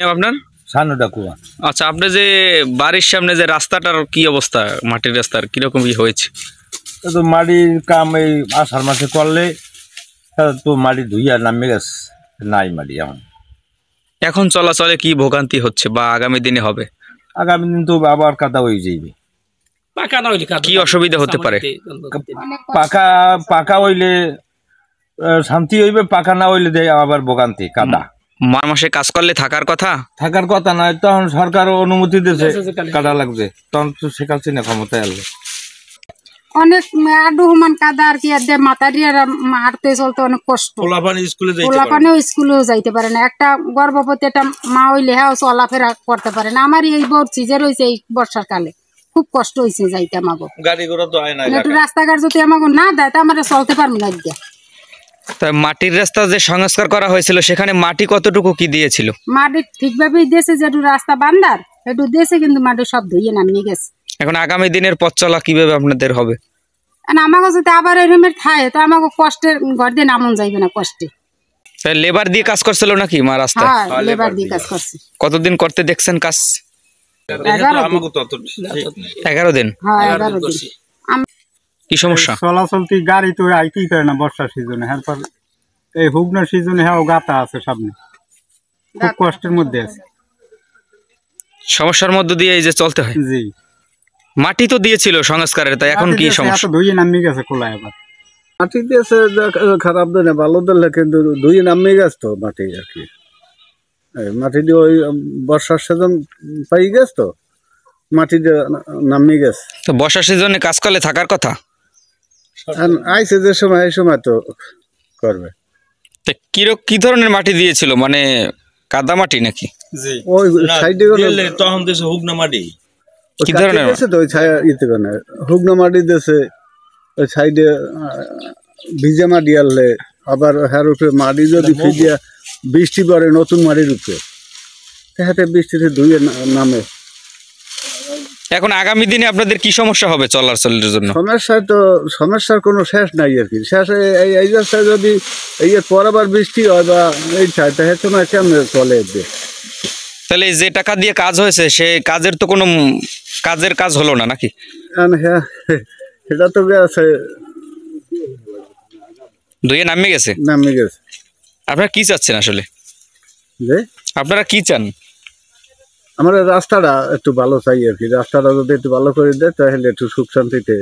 আপনার সানু ডাকুয়া। আচ্ছা, আপনার যে বাড়ির সামনে যে রাস্তাটার কি অবস্থা, মাটির রাস্তার কিরকম কি হয়েছে? তো মাটির কাম এই আষাঢ় মাসে করলে তো মাটি ধুইয়া নামে গেছে, নাই মাটি এখন চলাচলে কি ভোগান্তি হচ্ছে বা আগামী দিনে হবে? আগামী দিন তো আবার কাদা হয়ে যাইবে। কি অসুবিধা হতে পারে? পাকা পাকা হইলে শান্তি হইবে, পাকা না হইলে দেয় আবার ভোগান্তি কাদা। মাসে কাজ করলে থাকার কথা নয়, তখন সরকারও অনুমতি দিয়েছে কাদা লাগবে, তখন তো শেখ হাসিনা ক্ষমতায় আসবে। অনেক আডুহমান কাদা আর কি মাথা দিয়ে হাঁটতে চলতে অনেক কষ্ট। পোলাপানেও স্কুলেও যাইতে পারে না, একটা গর্ভবতী একটা মা হইলে হ্যাঁ চলাফেরা করতে পারে না। আমার এই বড় সিজন হয়েছে এই বর্ষার কালে, খুব কষ্ট হয়েছে যাইতে আমাকে। গাড়ি ঘোড়া তো হয় না, একটু রাস্তাঘাট যদি আমাকে না দেয় তা আমরা চলতে পারবো না। মাটির রাস্তা যে সংস্কার করা হয়েছিল সেখানে মাটি কতটুকু কি দিয়েছিল? মাটি ঠিকভাবেই দিয়েছে, যেটু রাস্তা বান্দার একটু দিয়েছে, কিন্তু মাটি সব ধুইয়ে নামিয়ে গেছে। এখন আগামী দিনের পথ চলা কিভাবে আপনাদের হবে? আমাকে যদি আবার এরমের থাকে তো আমাকে কষ্টের ঘর দিয়ে নামন যাইবে না, কষ্টে। লেবার দিয়ে কাজ করছিল নাকি মা রাস্তায়? লেবার দিয়ে কাজ করছে। কতদিন করতে দেখছেন কাজ? 11 দিন। কি সমস্যা? চলাচলতি গাড়ি তো আইতেই পারে না বর্ষার সিজনে। এরপর এই হুগনার সিজনে হ্যাঁ গাতা আছে সামনে, খুব কষ্টের মধ্যে আছে, সমস্যার মধ্যে দিয়ে এই যে চলতে হয়। জি, মাটি তো দিয়েছিল সংস্কারের, তাই এখন কি সমস্যা? ধুয়ে নামিয়ে গেছে খোলায়। আবার মাটি দিয়েছে, খারাপ দেয় না, ভালো দিলে, কিন্তু ধুয়ে নামিয়ে গেছে তো মাটি আর কি। মাটি দিয়ে ওই বর্ষার সিজন পাই গেছে তো মাটি দিয়ে নামিয়ে গেছে। তো বর্ষার সিজনে কাজ করলে থাকার কথা, আইসে যে সময় এই সময় তো করবে। কি ধরনের মাটি দিয়েছিল, মানে কাদা মাটি নাকি? ওই সাইডে তখন দেশে হুগনা মাটি কি ধরনের তো ওই ইতে করে হুগনা মাটি দিয়েছে, ওই সাইডে ভিজা মাটি আনলে আবার হ্যার উপরে মাটি যদি ভিজিয়া বৃষ্টি পড়ে নতুন মাটির উপরে, হাতে বৃষ্টিতে ধুয়ে নামে। এখন আগামী দিনে আপনাদের কি সমস্যা হবে চলাচলের জন্য? সমস্যার কোনো শেষ নাই আর কি। শেষ এই রাস্তায় যদি এই পর আবার বৃষ্টি হয় বা এই সময় কেমন চলে। তাহলে যে টাকা দিয়ে কাজ হয়েছে সে কাজের তো কোনো কাজ হলো না নাকি? হ্যাঁ, এটা তো গেছে, ধুয়ে নামিয়ে গেছে। আপনারা কি চাচ্ছেন আসলে? আপনারা কি চান? আমরা রাস্তাটা একটু ভালো চাই আর কি। রাস্তাটা যদি একটু ভালো করে দেয় তাহলে একটু সুখ শান্তিতে